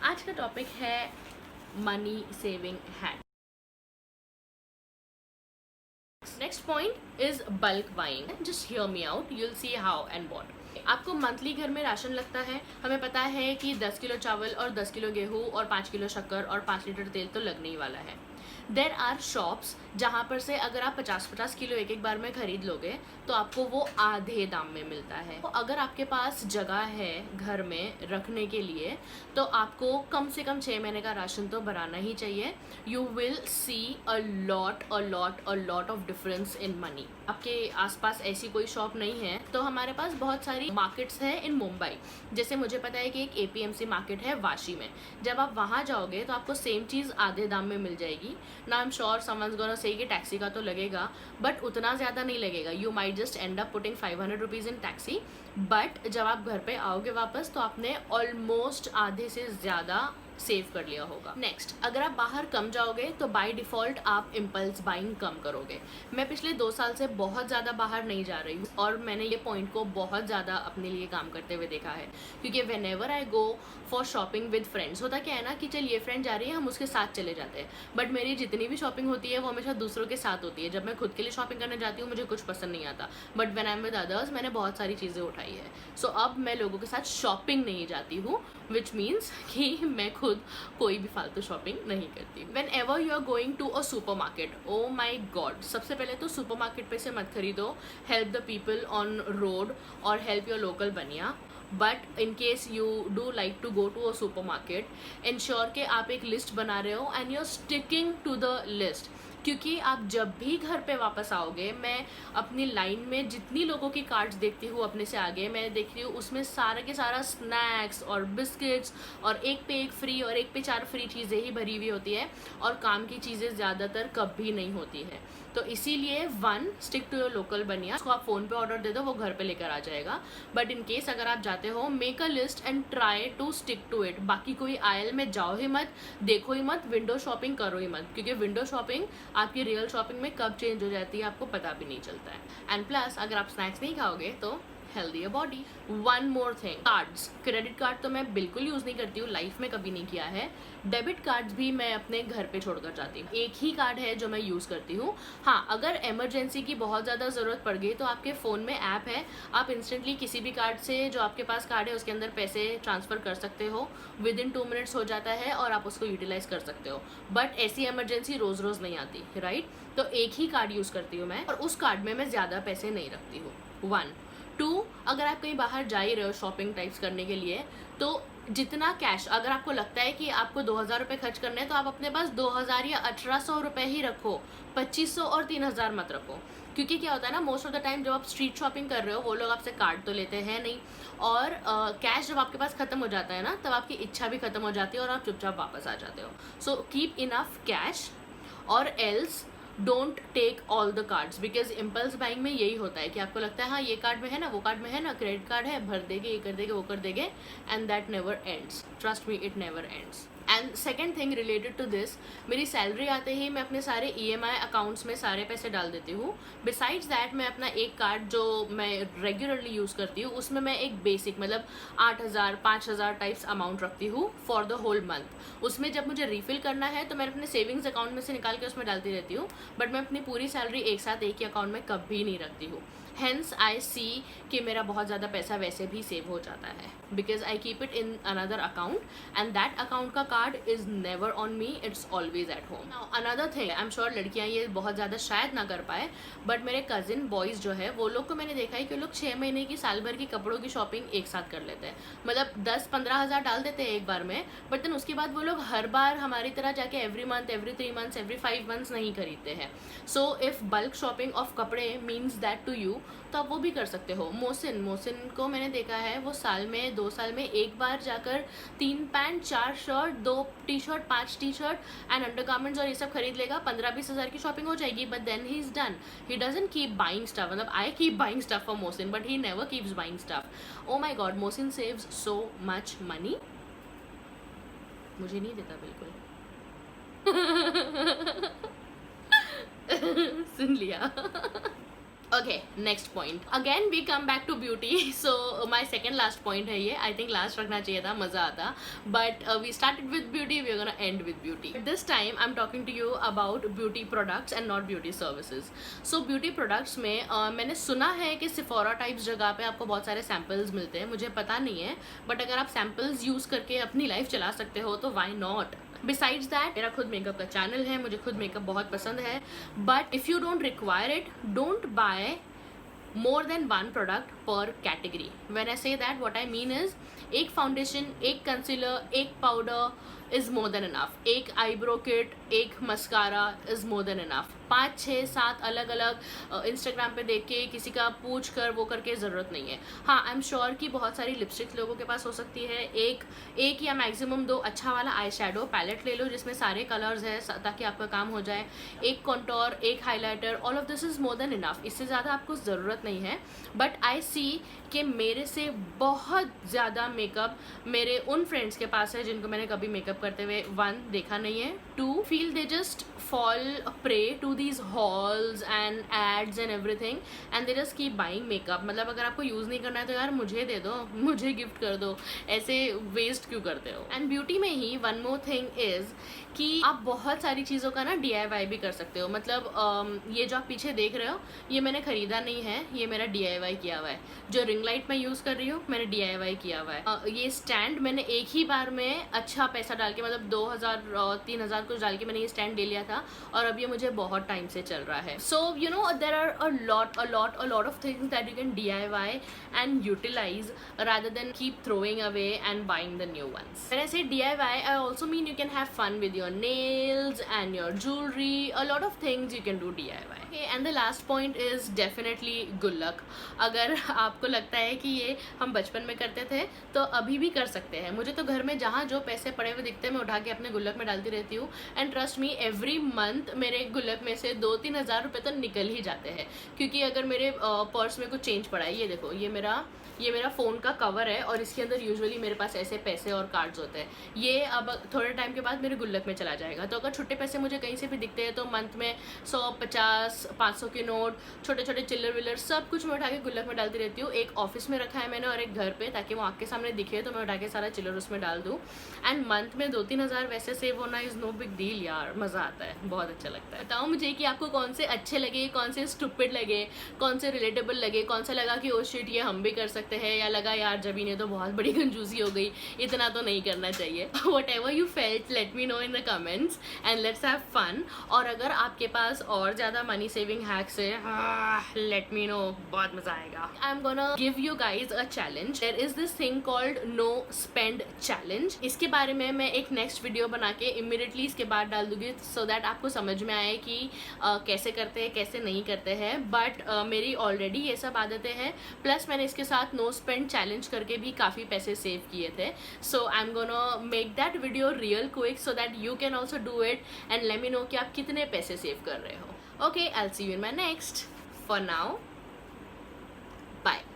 आज का टॉपिक है money saving hack. Next point is bulk buying. Just hear me out, you'll see how and what. आपको monthly घर में ration लगता है, हमें पता है कि 10 किलो चावल और 10 किलो गेहूं और 5 किलो शक्कर और 5 लीटर तेल तो लगने ही वाला है। देर आर शॉप्स जहाँ पर से अगर आप 50-50 किलो एक एक बार में खरीद लोगे तो आपको वो आधे दाम में मिलता है। तो अगर आपके पास जगह है घर में रखने के लिए तो आपको कम से कम 6 महीने का राशन तो बनाना ही चाहिए। You will see a lot of difference in money. आपके आसपास ऐसी कोई शॉप नहीं है तो हमारे पास बहुत सारी मार्केट्स है इन मुंबई। जैसे मुझे पता है कि एक APMC मार्केट है वाशी में। जब आप वहाँ जाओगे तो आपको सेम चीज़ आधे दाम में मिल जाएगी। ना आई am sure someone's gonna say कि टैक्सी का तो लगेगा, बट उतना ज़्यादा नहीं लगेगा। You might just and up putting 500 rupees in taxi, but जब आप घर पे आओगे वापस तो आपने ऑलमोस्ट आधे से ज़्यादा सेव कर लिया होगा। नेक्स्ट, अगर आप बाहर कम जाओगे तो बाय डिफ़ॉल्ट आप इम्पल्स बाइंग कम करोगे। मैं पिछले 2 साल से बहुत ज़्यादा बाहर नहीं जा रही हूँ और मैंने ये पॉइंट को बहुत ज़्यादा अपने लिए काम करते हुए देखा है, क्योंकि when ever I go for shopping with friends, होता क्या है ना कि चल ये फ्रेंड जा रही है हम उसके साथ चले जाते हैं, बट मेरी जितनी भी शॉपिंग होती है वो हमेशा दूसरों के साथ होती है। जब मैं खुद के लिए शॉपिंग करने जाती हूँ मुझे कुछ पसंद नहीं आता, but when I am with others मैंने बहुत सारी चीज़ें उठाई है। सो अब मैं लोगों के साथ शॉपिंग नहीं जाती हूँ, विच मीन्स कि मैं खुद कोई भी फालतू शॉपिंग नहीं करती। Whenever you are going to a supermarket, oh my god, सबसे पहले तो सुपर मार्केट पे से मत खरीदो। Help the people on road और हेल्प योर लोकल बनिया। But in case you do like to go to a supermarket, ensure के आप एक लिस्ट बना रहे हो and you are sticking to the list. क्योंकि आप जब भी घर पे वापस आओगे, मैं अपनी लाइन में जितनी लोगों की कार्ड्स देखती हूँ अपने से आगे, मैं देखती हूँ उसमें सारा के सारा स्नैक्स और बिस्किट्स और एक पे एक फ्री और एक पे 4 फ्री चीज़ें ही भरी हुई होती है और काम की चीज़ें ज़्यादातर कभी नहीं होती है। तो इसीलिए स्टिक टू योर लोकल बनिया। उसको आप फ़ोन पे ऑर्डर दे दो, वो घर पे लेकर आ जाएगा। बट इन केस अगर आप जाते हो, make a list and try to stick to it. बाकी कोई आयल में जाओ ही मत, देखो ही मत, विंडो शॉपिंग करो ही मत, क्योंकि विंडो शॉपिंग आपकी रियल शॉपिंग में कब चेंज हो जाती है आपको पता भी नहीं चलता है। एंड प्लस अगर आप स्नैक्स नहीं खाओगे तो healthy body. One more thing, cards. Credit card तो मैं बिल्कुल यूज़ नहीं करती हूँ, लाइफ में कभी नहीं किया है। डेबिट कार्ड्स भी मैं अपने घर पे छोड़कर जाती हूँ। एक ही कार्ड है जो मैं यूज़ करती हूँ। हाँ, अगर इमरजेंसी की बहुत ज़्यादा ज़रूरत पड़ गई तो आपके फ़ोन में ऐप है, आप इंस्टेंटली किसी भी कार्ड से जो आपके पास कार्ड है उसके अंदर पैसे ट्रांसफ़र कर सकते हो। विद इन 2 मिनट्स हो जाता है और आप उसको यूटिलाइज़ कर सकते हो। बट ऐसी इमरजेंसी रोज़ रोज़ नहीं आती, राइट? तो एक ही कार्ड यूज़ करती हूँ मैं, और उस कार्ड में मैं ज़्यादा पैसे नहीं रखती हूँ। 1 2, अगर आप कहीं बाहर जा ही रहे हो शॉपिंग टाइप्स करने के लिए, तो जितना कैश, अगर आपको लगता है कि आपको 2000 रुपये खर्च करने हैं तो आप अपने पास 2000 या 1800 रुपये ही रखो, 2500 और 3000 मत रखो। क्योंकि क्या होता है ना, मोस्ट ऑफ द टाइम जब आप स्ट्रीट शॉपिंग कर रहे हो वो लोग आपसे कार्ड तो लेते हैं नहीं, और कैश जब आपके पास खत्म हो जाता है ना तब आपकी इच्छा भी खत्म हो जाती है और आप चुपचाप वापस आ जाते हो। सो कीप इनफ कैश, और else don't take all the cards, because impulse buying में यही होता है कि आपको लगता है हाँ ये कार्ड में है ना, वो कार्ड में है ना, क्रेडिट कार्ड है, भर देंगे, ये कर देंगे, वो कर देंगे, and that never ends. Trust me, it never ends. And second thing related to this, मेरी सैलरी आते ही मैं अपने सारे EMI अकाउंट्स में सारे पैसे डाल देती हूँ। बिसाइड्स दैट मैं अपना एक कार्ड जो मैं रेगुलरली यूज़ करती हूँ उसमें मैं एक बेसिक मतलब 8000 5000 टाइप्स अमाउंट रखती हूँ फॉर द होल मंथ। उसमें जब मुझे रिफिल करना है तो मैं अपने सेविंग्स अकाउंट में से निकाल के उसमें डालती रहती हूँ, बट मैं अपनी पूरी सैलरी एक साथ एक ही अकाउंट में कभी नहीं रखती हूँ। हेंस आई सी कि मेरा बहुत ज़्यादा पैसा वैसे भी सेव हो जाता है, because I keep it in another account and that account का card is never on me, it's always at home. Now another thing, I am sure लड़कियां ये बहुत ज़्यादा शायद ना कर पाए, बट मेरे कजिन बॉयज़ जो है वो लोग को मैंने देखा है कि लोग 6 महीने की साल भर की कपड़ों की शॉपिंग एक साथ कर लेते हैं। मतलब 10-15 हज़ार डाल देते हैं एक बार में, बट देन उसके बाद वो लोग हर बार हमारी तरह जाके every month, every 3 months, every 5 months नहीं खरीदते हैं। So if bulk shopping of कपड़े मीन्स दैट टू यू, तो आप वो भी कर सकते हो। मोहसिन को मैंने देखा है वो साल में 2 साल में एक बार जाकर 3 pant, 4 shirt, 2 t shirt, 5 t shirt and undergarments और ये सब खरीद लेगा। 15-20 हज़ार की शॉपिंग हो जाएगी, but then he is done. He doesn't keep buying stuff. मतलब I keep buying stuff for Mohsin, but he never keeps buying stuff. Oh my God, Mohsin saves so much money. मुझे नहीं देता बिल्कुल। सुन लिया। Okay, next point, again we come back to beauty. So my second last point है ये. I think last रखना चाहिए था, मजा आता, but we started with beauty, we are gonna end with beauty. This time I am talking to you about beauty products and not beauty services. So beauty products में मैंने सुना है कि सिफोरा टाइप्स जगह पे आपको बहुत सारे सैम्पल्स मिलते हैं. मुझे पता नहीं है, बट अगर आप सैम्पल्स यूज करके अपनी लाइफ चला सकते हो तो वाई नॉट. बिसाइड्स दैट, मेरा खुद मेकअप का चैनल है, मुझे खुद मेकअप बहुत पसंद है, but if you don't require it, don't buy more than one product per category. When I say that, what I mean is एक फाउंडेशन, एक कंसीलर, एक powder is more than enough, एक आईब्रो किट, एक mascara is more than enough. 5, 6, 7 अलग अलग Instagram पे देख के किसी का पूछ कर वो करके ज़रूरत नहीं है. हाँ, आई एम श्योर कि बहुत सारी लिपस्टिक्स लोगों के पास हो सकती है. एक या मैक्सिमम 2 अच्छा वाला आई शेडो पैलेट ले लो जिसमें सारे कलर्स हैं ताकि आपका काम हो जाए. एक कॉन्टोर, एक highlighter, all of this is more than enough. इससे ज़्यादा आपको ज़रूरत नहीं है. बट आई सी कि मेरे से बहुत ज़्यादा मेकअप मेरे उन फ्रेंड्स के पास है जिनको मैंने कभी मेकअप करते हुए 1 देखा नहीं है, 2 feel they just fall prey to these hauls and ads and everything and they just keep buying makeup. मतलब अगर आपको यूज़ नहीं करना है तो यार मुझे दे दो, मुझे गिफ्ट कर दो, ऐसे वेस्ट क्यों करते हो. एंड ब्यूटी में ही वन मोर थिंग इज़ कि आप बहुत सारी चीज़ों का ना DIY भी कर सकते हो. मतलब ये जो आप पीछे देख रहे हो ये मैंने ख़रीदा नहीं है, ये मेरा DIY किया हुआ है. जो रिंग लाइट मैं यूज़ कर रही हूँ मैंने DIY किया हुआ है. ये स्टैंड मैंने एक ही बार में अच्छा पैसा डाल के, मतलब 2000-3000 कुछ डाल के मैंने ये स्टैंड ले लिया था और अब ये मुझे बहुत टाइम से चल रहा है. So you know there are a lot of things that you can DIY and utilise rather than keep throwing away and buying the new ones. When I say DIY, I also mean you can have fun with your nails and your jewelry, a lot of things you can do DIY. Okay, and the last point is definitely गुल्लक. अगर आपको लगता है कि ये हम बचपन में करते थे तो अभी भी कर सकते हैं. मुझे तो घर में जहाँ जो पैसे पड़े हुए दिखते हैं मैं उठा के अपने गुल्लक में डालती रहती हूँ. And trust me, every month मेरे गुल्लक में से 2-3 हज़ार रुपये तो निकल ही जाते हैं. क्योंकि अगर मेरे पर्स में कुछ चेंज पड़ा है, ये देखो, ये मेरा फ़ोन का कवर है और इसके अंदर यूजुअली मेरे पास ऐसे पैसे और कार्ड्स होते हैं. ये अब थोड़े टाइम के बाद मेरे गुल्लक में चला जाएगा. तो अगर छुट्टे पैसे मुझे कहीं से भी दिखते हैं तो मंथ में 100, 50, 500 के नोट, छोटे छोटे चिल्लर विल्लर सब कुछ मैं उठा के गुल्लक में डालती रहती हूँ. एक ऑफिस में रखा है मैंने और एक घर पे, ताकि वो आपके सामने दिखे तो मैं उठा के सारा चिल्लर उसमें डाल दूँ. एंड मंथ में 2-3 हज़ार वैसे सेव होना इज़ नो बिग डील यार. मज़ा आता है, बहुत अच्छा लगता है. बताओ मुझे कि आपको कौन से अच्छे लगे, कौन से स्टूपिड लगे, कौन से रिलेटेबल लगे, कौन सा लगा कि ओ शिट ये हम भी कर सकते हैं, या लगा यार जबी ने तो बहुत बड़ी कंजूसी हो गई, इतना तो नहीं करना चाहिए. Whatever you felt, let me know in the comments and let's have fun. और अगर आपके पास और ज़्यादा मनी सेविंग हैक्स है, let me know, बहुत मज़ा आएगा. I'm gonna give you guys a challenge. There is this thing called no spend challenge. इसके बारे में मैं एक नेक्स्ट वीडियो बना के इमीडिएटली इसके बाद डाल दूंगी, so that आपको समझ में आए कि कैसे करते हैं, कैसे नहीं करते हैं. बट मेरी ऑलरेडी ये सब आदतें हैं, प्लस मैंने इसके साथ नो स्पेंड चैलेंज करके भी काफ़ी पैसे सेव किए थे. So I am gonna make that video real quick so that you can also do it and let me know कि आप कितने पैसे सेव कर रहे हो. Okay, I'll see you in my next. For now, bye.